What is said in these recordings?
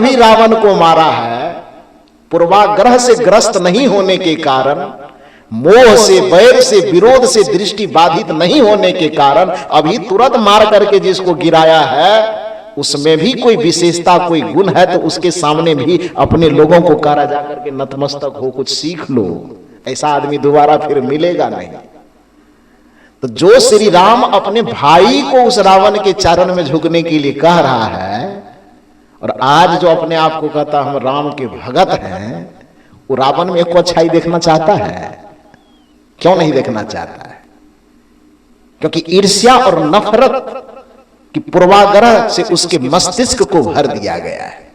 भी रावण को मारा है, पूर्वाग्रह से ग्रस्त नहीं होने के कारण, मोह से, वैर से, विरोध से दृष्टि बाधित नहीं होने के कारण अभी तुरंत मार करके जिसको गिराया है उसमें भी कोई विशेषता, कोई गुण है तो उसके सामने भी अपने लोगों को कहा जाकर के नतमस्तक हो, कुछ सीख लो। ऐसा आदमी दोबारा फिर मिलेगा नहीं। तो जो श्री राम अपने भाई को उस रावण के चरण में झुकने के लिए कह रहा है, और आज जो अपने आप को कहता हम राम के भगत हैं, वो रावण में एक अच्छाई देखना चाहता है? क्यों नहीं देखना चाहता है? क्योंकि ईर्ष्या और नफरत कि पूर्वाग्रह से उसके मस्तिष्क को भर दिया गया है।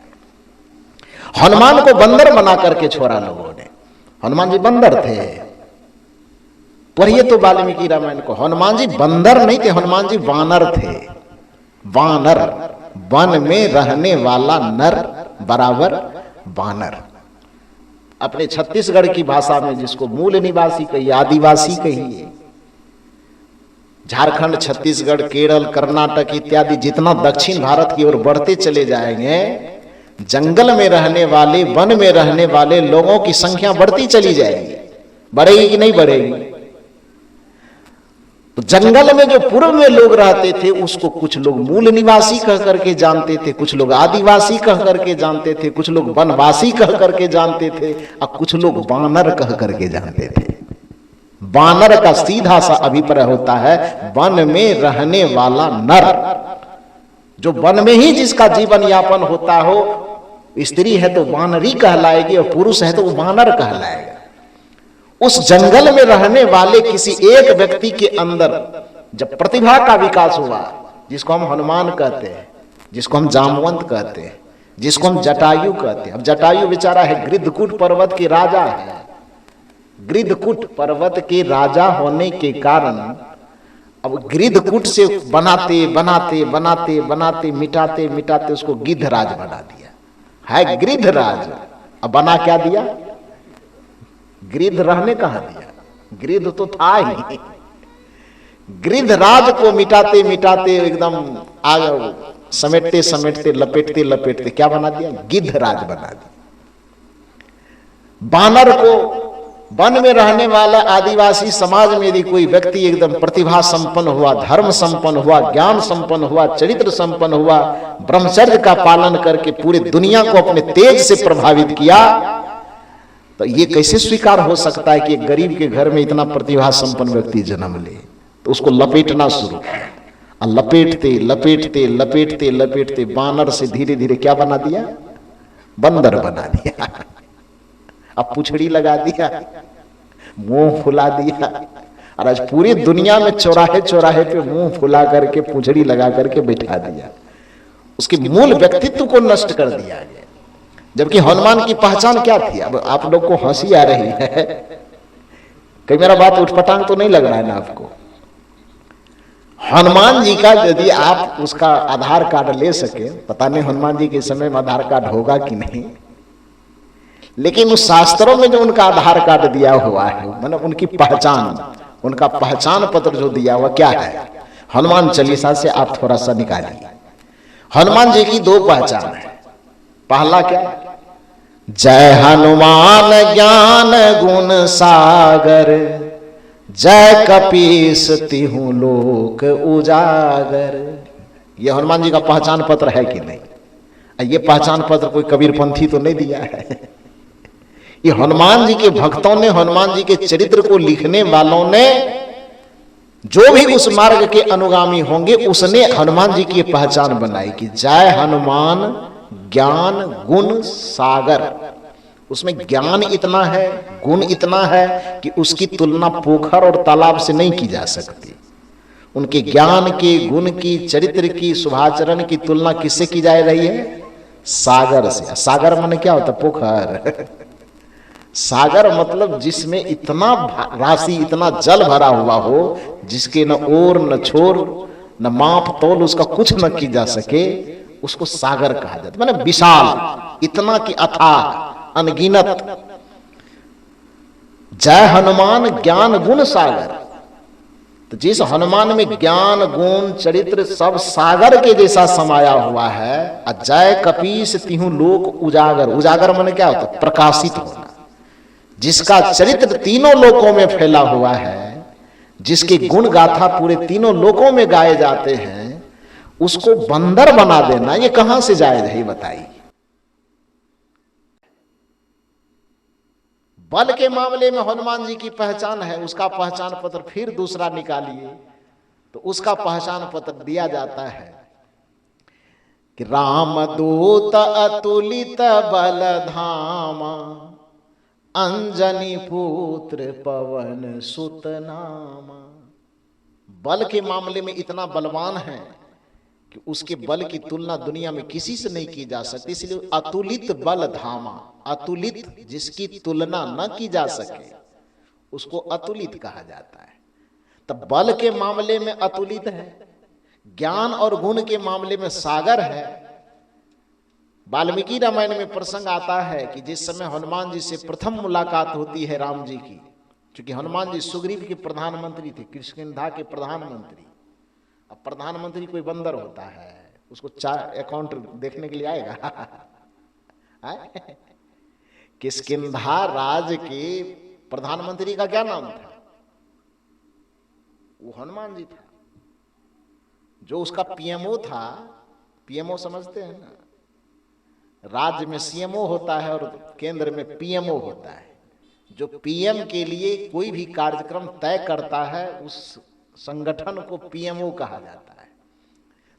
हनुमान को बंदर बना करके छोड़ा लोगों ने। हनुमान जी बंदर थे, पढ़िए तो वाल्मीकि रामायण को। हनुमान जी बंदर नहीं थे, हनुमान जी वानर थे। वानर, वन में रहने वाला नर बराबर वानर। अपने छत्तीसगढ़ की भाषा में जिसको मूल निवासी कहिए, आदिवासी कहिए, झारखंड, छत्तीसगढ़, केरल, कर्नाटक इत्यादि जितना दक्षिण भारत की ओर बढ़ते चले जाएंगे, जंगल में रहने वाले, वन में रहने वाले लोगों की संख्या बढ़ती चली जाएगी। बढ़ेगी कि नहीं बढ़ेगी? तो जंगल में जो पूर्व में लोग रहते थे उसको कुछ लोग मूल निवासी कह करके जानते थे, कुछ लोग आदिवासी कह करके जानते थे, कुछ लोग वनवासी कह करके जानते थे, और कुछ लोग वानर कह करके जानते थे। वानर का सीधा सा अभिप्राय होता है वन में रहने वाला नर, जो वन में ही जिसका जीवन यापन होता हो। स्त्री है तो वानरी कहलाएगी और पुरुष है तो वानर कहलाएगा। उस जंगल में रहने वाले किसी एक व्यक्ति के अंदर जब प्रतिभा का विकास हुआ, जिसको हम हनुमान कहते हैं, जिसको हम जामवंत कहते हैं, जिसको हम जटायु कहते हैं। अब जटायु बेचारा है गृद्धकूट पर्वत के राजा है। गृद्धकूट पर्वत के राजा होने के कारण अब गृद्धकूट से बनाते बनाते बनाते बनाते मिटाते मिटाते उसको गिद्धराज बना दिया है। गृद्धराज। अब बना क्या दिया? गृद्ध रहने कहां दिया? गृद्ध तो था ही। गृद्धराज को मिटाते मिटाते एकदम आगे समेटते समेटते लपेटते लपेटते क्या बना दिया? गिद्धराज बना दिया। बानर को, वन में रहने वाला आदिवासी समाज में यदि कोई व्यक्ति एकदम प्रतिभा संपन्न हुआ, धर्म संपन्न हुआ, ज्ञान संपन्न हुआ, चरित्र संपन्न हुआ, ब्रह्मचर्य का पालन करके पूरी दुनिया को अपने तेज से प्रभावित किया, तो ये कैसे स्वीकार हो सकता है कि एक गरीब के घर में इतना प्रतिभा संपन्न व्यक्ति जन्म ले? तो उसको लपेटना शुरू किया, और लपेटते लपेटते लपेटते लपेटते बानर से धीरे धीरे क्या बना दिया? बंदर बना दिया। अब पुछड़ी लगा दिया, मुंह फुला दिया, और आज पूरी दुनिया में चौराहे चौराहे पे मुंह फुला करके पुछड़ी लगा करके बैठा दिया। उसके मूल व्यक्तित्व को नष्ट कर दिया गया। जबकि हनुमान की पहचान क्या थी? अब आप लोग को हंसी आ रही है, कहीं मेरा बात उठपटांग तो नहीं लग रहा है ना आपको? हनुमान जी का यदि आप उसका आधार कार्ड ले सके, पता नहीं हनुमान जी के समय में आधार कार्ड होगा कि नहीं, लेकिन उस शास्त्रों में जो उनका आधार कार्ड दिया हुआ है, मतलब उनकी पहचान, उनका पहचान पत्र जो दिया हुआ क्या है? हनुमान चालीसा से आप थोड़ा सा निकालिए। हनुमान जी की दो पहचान है। पहला क्या? जय हनुमान ज्ञान गुण सागर, जय कपीस तिहु लोक उजागर। ये हनुमान जी का पहचान पत्र है कि नहीं? ये पहचान पत्र कोई कबीरपंथी तो नहीं दिया है। ये हनुमान जी के भक्तों ने, हनुमान जी के चरित्र को लिखने वालों ने, जो भी उस मार्ग के अनुगामी होंगे उसने हनुमान जी की पहचान बनाई कि जय हनुमान ज्ञान गुण सागर। उसमें ज्ञान इतना है, गुण इतना है कि उसकी तुलना पोखर और तालाब से नहीं की जा सकती। उनके ज्ञान के, गुण की, चरित्र की, शुभाचरण की तुलना किससे की जा रही है? सागर से। सागर माने क्या होता? पोखर। सागर मतलब जिसमें इतना राशि, इतना जल भरा हुआ हो, जिसके न ओर न छोर न माप तोल उसका कुछ न की जा सके, उसको सागर कहा जाता है। माने विशाल, इतना कि अथाह, अनगिनत। जय हनुमान ज्ञान गुण सागर। तो जिस हनुमान में ज्ञान गुण चरित्र सब सागर के जैसा समाया हुआ है, अजय कपीस तिहु लोक उजागर, उजागर माने क्या होता है? प्रकाशित होना। जिसका चरित्र तीनों लोकों में फैला हुआ है, जिसके गुण गाथा पूरे तीनों लोकों में गाए जाते हैं, उसको बंदर बना देना ये कहां से जायज है बताइए। बल के मामले में हनुमान जी की पहचान है, उसका पहचान पत्र फिर दूसरा निकालिए तो उसका पहचान पत्र दिया जाता है कि रामदूत अतुलित बल धामा, अंजनी पुत्र पवन सुत नामा। बल के मामले में इतना बलवान है कि उसके बल की तुलना दुनिया में किसी से नहीं की जा सकती, इसलिए अतुलित बल धामा, अतुलित जिसकी तुलना न की जा सके उसको अतुलित कहा जाता है। तब बल के मामले में अतुलित है, ज्ञान और गुण के मामले में सागर है। वाल्मीकि रामायण में प्रसंग आता है कि जिस समय हनुमान जी से प्रथम मुलाकात होती है राम जी की, क्योंकि हनुमान जी सुग्रीव के प्रधानमंत्री थे, किष्किंधा के प्रधानमंत्री। अब प्रधानमंत्री कोई बंदर होता है, उसको अकाउंट देखने के लिए आएगा? किष्किंधा राज के प्रधानमंत्री का क्या नाम था? वो हनुमान जी था। जो उसका पीएमओ था, पीएमओ समझते हैं ना, राज्य में सीएमओ होता है और केंद्र में पीएमओ होता है। जो पीएम के लिए कोई भी कार्यक्रम तय करता है उस संगठन को पीएमओ कहा जाता है।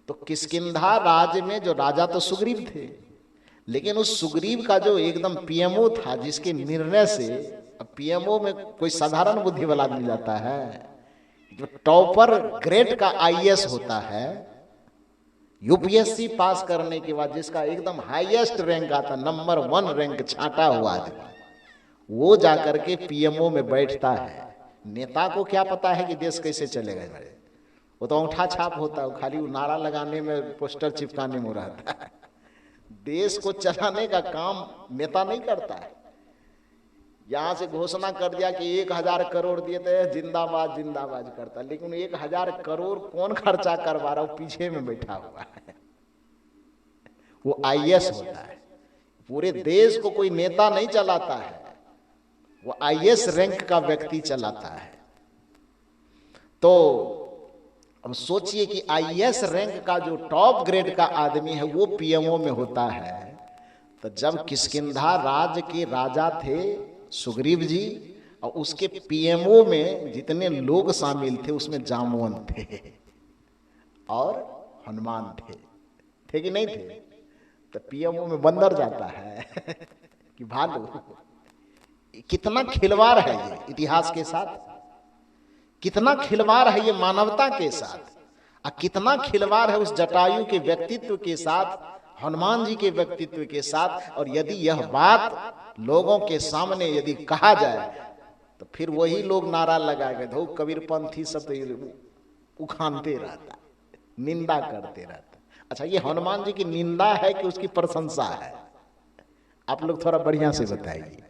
तो किष्किंधा राज्य में जो राजा तो सुग्रीव थे, लेकिन उस सुग्रीव का जो एकदम पीएमओ था, जिसके निर्णय से, अब पीएमओ में कोई साधारण बुद्धि वाला आदमी जाता है, जो टॉपर ग्रेड का आईएएस होता है, यूपीएससी पास करने के बाद जिसका एकदम हाईएस्ट रैंक आता, नंबर 1 रैंक छांटा हुआ आदमी, वो जाकर के पीएमओ में बैठता है। नेता को क्या पता है कि देश कैसे चलेगा? वो तो अंगूठा छाप होता है, खाली वो नारा लगाने में, पोस्टर चिपकाने में रहता है। देश को चलाने का काम नेता नहीं करता है। यहां से घोषणा कर दिया कि 1000 करोड़ दिए थे, जिंदाबाद जिंदाबाद करता, लेकिन 1000 करोड़ कौन खर्चा करवा रहा है? पीछे में बैठा हुआ है, वो आईएएस होता है। पूरे देश को कोई नेता नहीं चलाता है, वो आईएएस रैंक का व्यक्ति चलाता है। तो अब सोचिए कि आईएएस रैंक का जो टॉप ग्रेड का आदमी है वो पीएमओ में होता है। तो जब किष्किंधा राज्य के राजा थे सुग्रीव जी, और उसके पीएमओ में जितने लोग शामिल थे उसमें जामवंत थे और हनुमान थे कि नहीं थे? तो पीएमओ में बंदर जाता है कि भालू। कितना खिलवाड़ है ये इतिहास के साथ, कितना खिलवाड़ है ये मानवता के साथ, और कितना खिलवाड़ है उस जटायु के व्यक्तित्व के साथ, हनुमान जी के व्यक्तित्व के साथ। और यदि यह बात लोगों के सामने यदि कहा जाए तो फिर वही लोग नारा लगाएंगे, धो कबीरपंथी सब तो उखानते रहता, निंदा करते रहता। अच्छा, ये हनुमान जी की निंदा है कि उसकी प्रशंसा है? आप लोग थोड़ा बढ़िया से बताइए।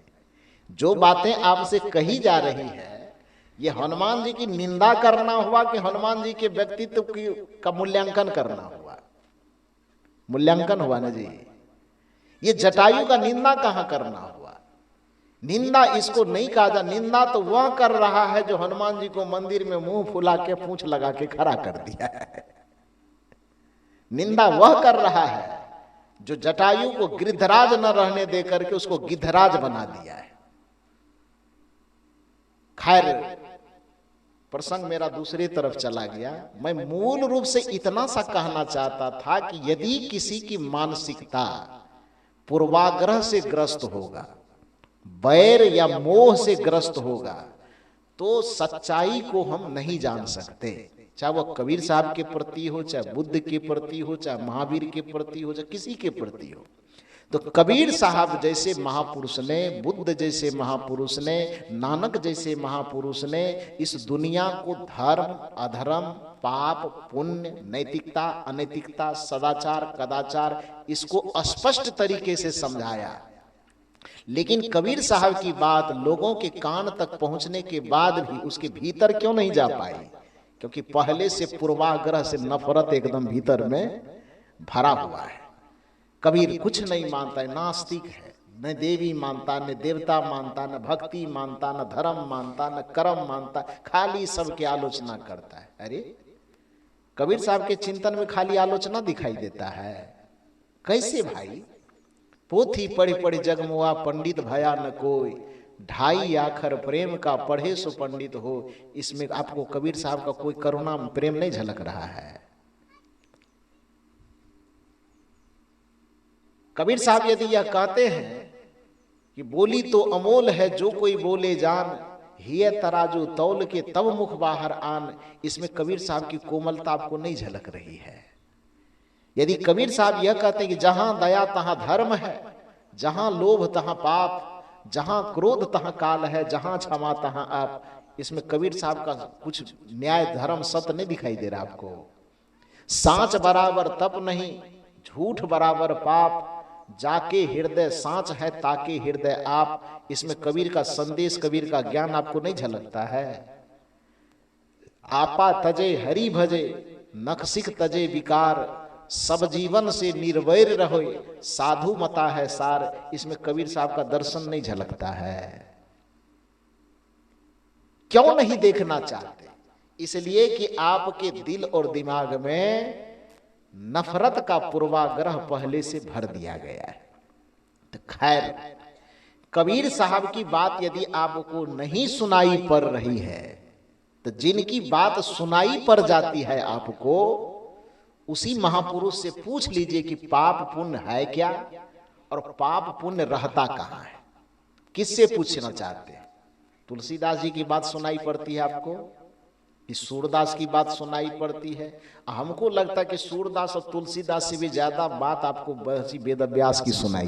जो बातें आपसे कही जा रही है, ये हनुमान जी की निंदा करना हुआ कि हनुमान जी के व्यक्तित्व का मूल्यांकन करना हुआ? मूल्यांकन हुआ ना जी। ये जटायु का निंदा कहां करना हुआ? निंदा इसको नहीं कहा जा। निंदा तो वह कर रहा है जो हनुमान जी को मंदिर में मुंह फुला के पूंछ लगा के खड़ा कर दिया है। निंदा वह कर रहा है जो जटायु को गिद्धराज न रहने देकर के उसको गिद्धराज बना दिया है। खैर, प्रसंग मेरा दूसरी तरफ चला गया। मैं मूल रूप से इतना सा कहना चाहता था कि यदि किसी की मानसिकता पूर्वाग्रह से ग्रस्त होगा, बैर या मोह से ग्रस्त होगा, तो सच्चाई को हम नहीं जान सकते। चाहे वह कबीर साहब के प्रति हो, चाहे बुद्ध के प्रति हो, चाहे महावीर के प्रति हो, चाहे किसी के प्रति हो। तो कबीर साहब जैसे महापुरुष ने, बुद्ध जैसे महापुरुष ने, नानक जैसे महापुरुष ने इस दुनिया को धर्म अधर्म, पाप पुण्य, नैतिकता अनैतिकता, सदाचार कदाचार, इसको स्पष्ट तरीके से समझाया। लेकिन कबीर साहब की बात लोगों के कान तक पहुंचने के बाद भी उसके भीतर क्यों नहीं जा पाई? क्योंकि पहले से पूर्वाग्रह से नफरत एकदम भीतर में भरा हुआ है। कबीर कुछ नहीं मानता है, नास्तिक है, न देवी मानता, न देवता मानता, न भक्ति मानता, न धर्म मानता, न कर्म मानता, खाली सबकी आलोचना करता है। अरे कबीर साहब के चिंतन में खाली आलोचना दिखाई देता है, कैसे भाई? पोथी पढ़ी पढ़ी जगमुआ पंडित भया न कोई, ढाई आखर प्रेम का पढ़े सो पंडित हो। इसमें आपको कबीर साहब का कोई करुणा प्रेम नहीं झलक रहा है। कबीर साहब यदि यह कहते हैं कि बोली तो अमोल है जो कोई बोले जान, हिय तराजू तौल के तब मुख बाहर आन, इसमें कबीर साहब की कोमलता आपको नहीं झलक रही है। यदि कबीर साहब यह कहते हैं कि जहां दया तहां धर्म है, जहां लोभ तहां पाप, जहां क्रोध तहां काल है, जहां क्षमा तहां आप, इसमें कबीर साहब का कुछ न्याय धर्म सत्य नहीं दिखाई दे रहा आपको। सांच बराबर तप नहीं, झूठ बराबर पाप, जाके हृदय सांच है ताके हृदय आप, इसमें कबीर का संदेश, कबीर का ज्ञान आपको नहीं झलकता है। आपा तजे हरि भजे, नखसिक तजे विकार, सब जीवन से निर्वैर रहो, साधु मता है सार, इसमें कबीर साहब का दर्शन नहीं झलकता है। क्यों नहीं देखना चाहते? इसलिए कि आपके दिल और दिमाग में नफरत का पूर्वाग्रह पहले से भर दिया गया है। तो खैर, कबीर साहब की बात यदि आपको नहीं सुनाई पड़ रही है, तो जिनकी बात सुनाई पड़ जाती है आपको, उसी महापुरुष से पूछ लीजिए कि पाप पुण्य है क्या, और पाप पुण्य रहता कहां है। किससे पूछना चाहते हैं? तुलसीदास जी की बात सुनाई पड़ती है आपको, कि सूरदास की बात सुनाई पड़ती है? हमको लगता है कि सूरदास और तुलसीदास से भी ज्यादा बात आपको वेद व्यास की सुनाई